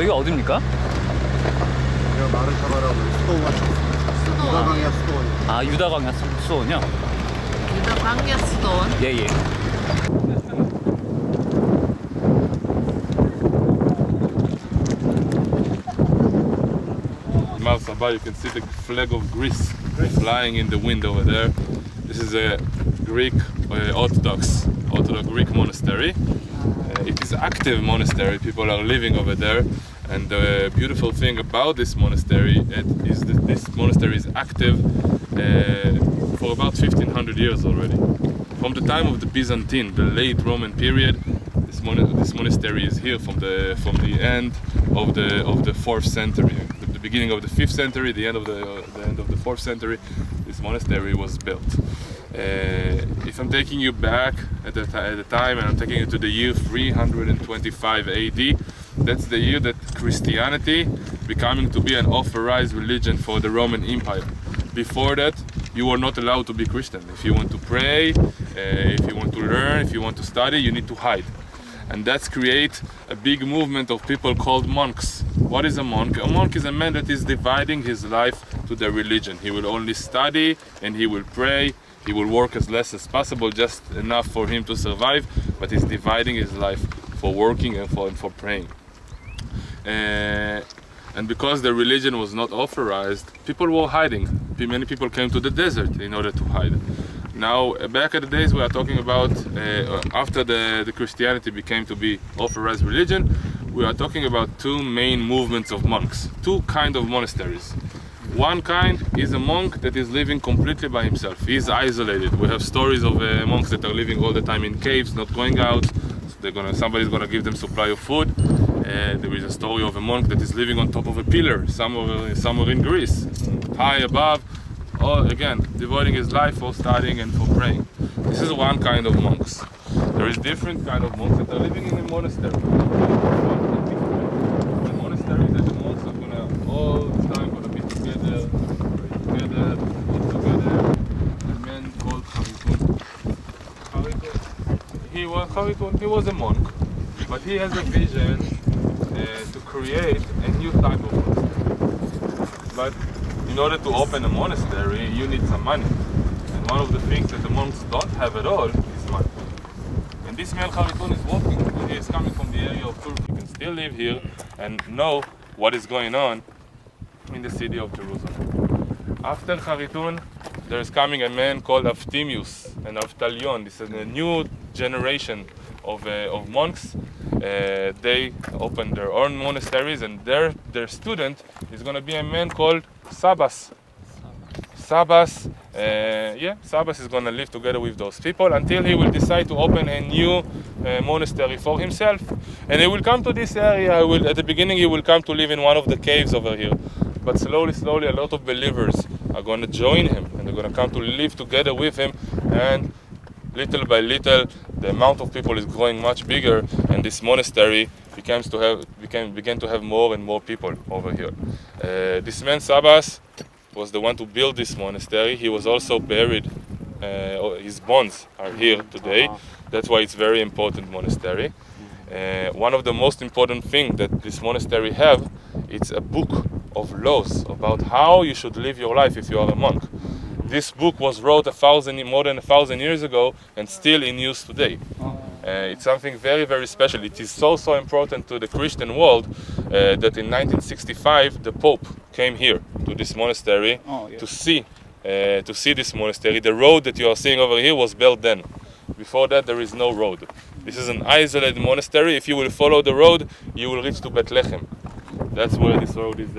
여기가 어딥니까? 내가 마르샤바라고 수도원. 유다광야 수도원. 아, 유다광야 수원이요? 유대광야 수도원. 예예. Marsaba, you can see the flag of Greece flying in the wind over there. This is a Greek Orthodox Greek monastery. It is active monastery. People are living over there, and the beautiful thing about this monastery is that this monastery is active for about 1500 years already. From the time of the Byzantine, the late Roman period, this monastery is here from the end of the 4th century. The beginning of the 5th century, the end of the 4th century, this monastery was built. If I'm taking you back at the time, and I'm taking you to the year 325 AD, that's the year that Christianity becoming to be an authorized religion for the Roman Empire. Before that, you were not allowed to be Christian. If you want to pray, if you want to learn, if you want to study, you need to hide. And that's create a big movement of people called monks. What is a monk? A monk is a man that is dividing his life to the religion. He will only study and he will pray. He will work as less as possible, just enough for him to survive, but he's dividing his life for working and for praying. And because the religion was not authorized, people were hiding. Many people came to the desert in order to hide. Now, back at the days we are talking about, after the Christianity became to be authorized religion, we are talking about two main movements of monks, two kind of monasteries. One kind is a monk that is living completely by himself. He is isolated. We have stories of monks that are living all the time in caves, not going out. So somebody's gonna give them supply of food. There is a story of a monk that is living on top of a pillar somewhere in Greece, high above. All again, devoting his life for studying and for praying. This is one kind of monks. There is different kind of monks that are living in a monastery. The monastery that the monks are gonna all the time gonna be together, eat together. A man called Haritun. He was a monk, but he has a vision to create a new type of monastery. But in order to open a monastery, you need some money. And one of the things that the monks don't have at all is money. And this man Haritun is walking. He is coming from the area of Turkey. He can still live here and know what is going on in the city of Jerusalem. After Haritun, there is coming a man called Aftimius and Avtalion. This is a new generation of monks. They open their own monasteries, and their student is going to be a man called Sabas. Sabas is going to live together with those people until he will decide to open a new monastery for himself. And he will come to this area. At the beginning, he will come to live in one of the caves over here. But slowly, a lot of believers are going to join him, and they're going to come to live together with him. And little by little, the amount of people is growing much bigger, and this monastery began to have more and more people over here. This man Sabas was the one to build this monastery. He was also buried. His bones are here today. That's why it's very important monastery. One of the most important things that this monastery have, it's a book of laws about how you should live your life if you are a monk. This book was wrote more than 1,000 years ago and still in use today. It's something very, very special. It is so important to the Christian world that in 1965 the Pope came here to this monastery to see this monastery. The road that you are seeing over here was built then. Before that, there is no road. This is an isolated monastery. If you will follow the road, you will reach to Bethlehem. That's where this road is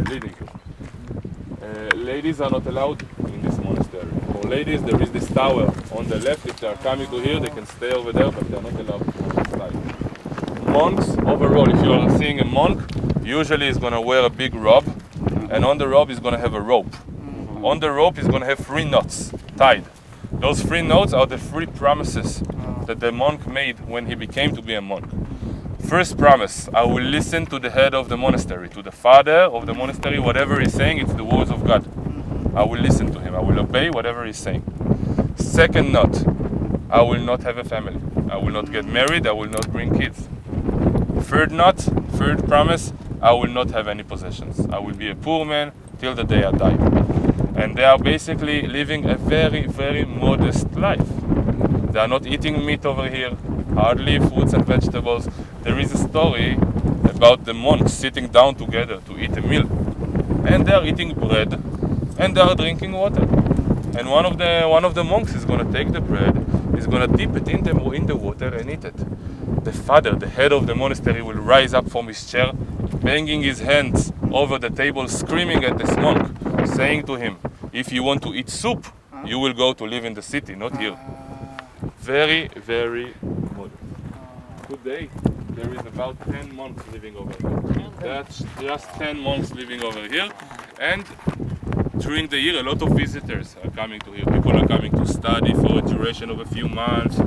leading to. Ladies are not allowed in this monastery. For ladies, there is this tower on the left. If they are coming to here, they can stay over there, but they are not allowed to inside. Monks, overall, if you are seeing a monk, usually he's going to wear a big robe, and on the robe he's going to have a rope. On the rope he's going to have 3 knots tied. Those 3 knots are the 3 promises that the monk made when he became to be a monk. First promise, I will listen to the head of the monastery, to the father of the monastery. Whatever he's saying, it's the words of God. I will listen to him. I will obey whatever he's saying. Second note, I will not have a family. I will not get married. I will not bring kids. Third third promise, I will not have any possessions. I will be a poor man till the day I die. And they are basically living a very, very modest life. They are not eating meat over here, hardly fruits and vegetables. There is a story about the monks sitting down together to eat a meal. And they are eating bread and they are drinking water. And one of the monks is going to take the bread, is going to dip it in the water and eat it. The father, the head of the monastery, will rise up from his chair, banging his hands over the table, screaming at this monk, saying to him, if you want to eat soup, you will go to live in the city, not here. Very, very modest. Today, there is about 10 monks living over here. That's just 10 monks living over here. And during the year, a lot of visitors are coming to here. People are coming to study for a duration of a few months.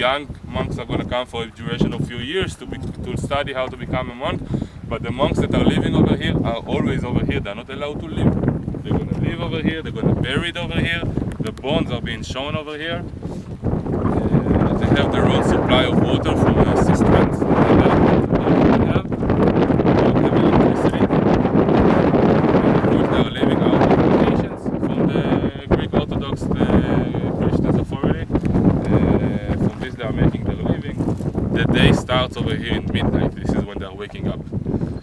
Young monks are going to come for a duration of a few years to study how to become a monk. But the monks that are living over here are always over here. They're not allowed to live. They're going to live over here. They're going to be buried over here. The bones are being shown over here. They have their own supply of water from cisterns. They don't have electricity. Of course, they are living out of donations from the Greek Orthodox Christians authority. From this, they are making their living. The day starts over here in midnight. This is when they are waking up.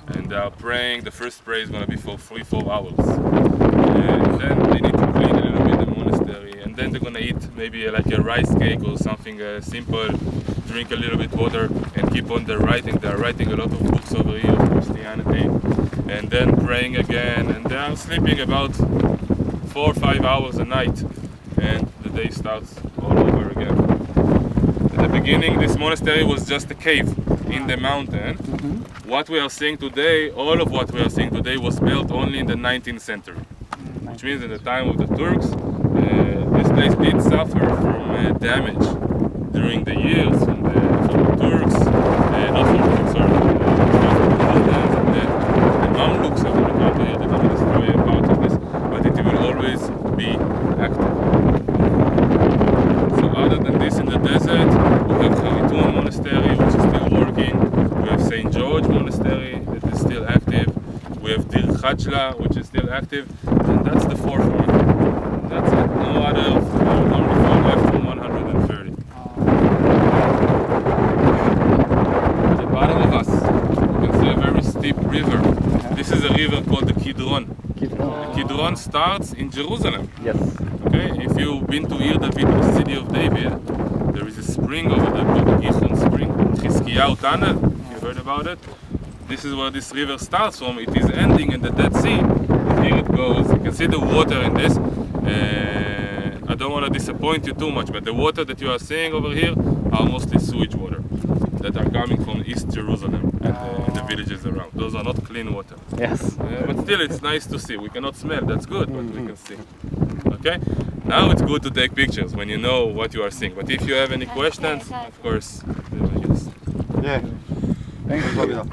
And they are praying. The first prayer is going to be for 3-4 hours. And then they need to clean a little bit the monastery. And then they're going to eat maybe like a rice cake or something simple, drink a little bit water and keep on their writing. They are writing a lot of books over here of Christianity. And then praying again. And they are sleeping about 4 or 5 hours a night. And the day starts all over again. At the beginning, this monastery was just a cave in the mountain. What we are seeing today, all of what we are seeing today was built only in the 19th century. Which means in the time of the Turks, this place did suffer from damage during the years from the Turks, not from the Turks, sorry, the Mamluks of the country here, they're going to destroy a part of this, but it will always be active. So other than this in the desert, we have Haritun Monastery, which is still working. We have St. George Monastery, that is still active. We have Dir Khachla, which is still active. And that's the fourth one. That's it. No other, only 4 left from 130. At the bottom of us, you can see a very steep river. This is a river called the Kidron. The Kidron starts in Jerusalem. Yes. Okay, if you've been to Ir David, the city of David, there is a spring over there called the Gihon Spring, Chizkiyahu Tunnel, if you heard about it. This is where this river starts from. It is ending in the Dead Sea. And here it goes. You can see the water in this. I don't want to disappoint you too much, but the water that you are seeing over here are mostly sewage water that are coming from East Jerusalem and the villages around. Those are not clean water. Yes. But still, it's nice to see. We cannot smell, that's good, but we can see. Okay? Now it's good to take pictures when you know what you are seeing. But if you have any questions, of course, yes. 예. 감사합니다.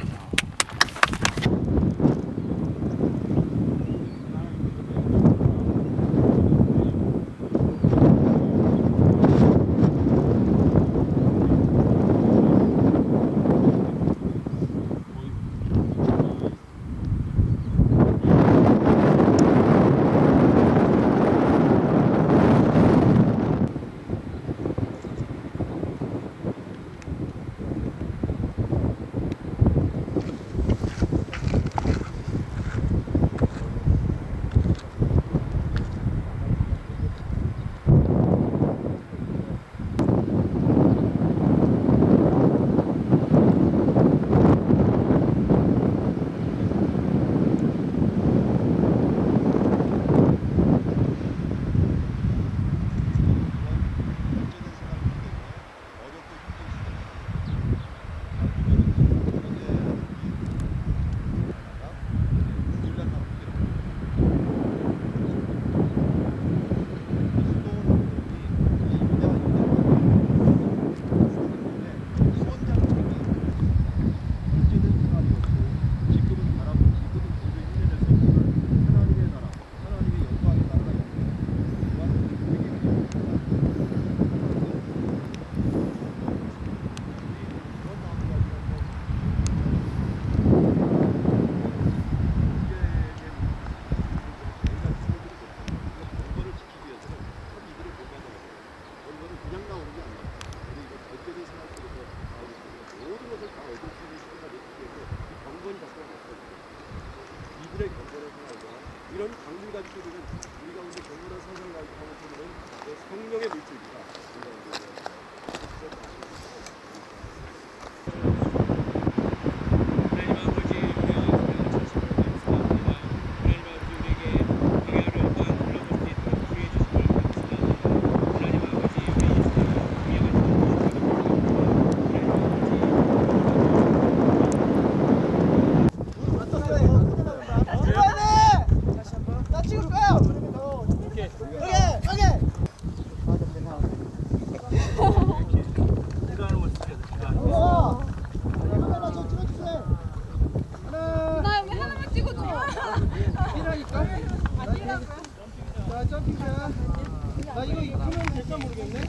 강물 가지고는 우리가 오늘 정밀한 상상을 가지고 보는 성령의 물질입니다. 나 여기 하나만 찍어줘. 자, 점핑이야. 나 이거 입으면 될까 모르겠네.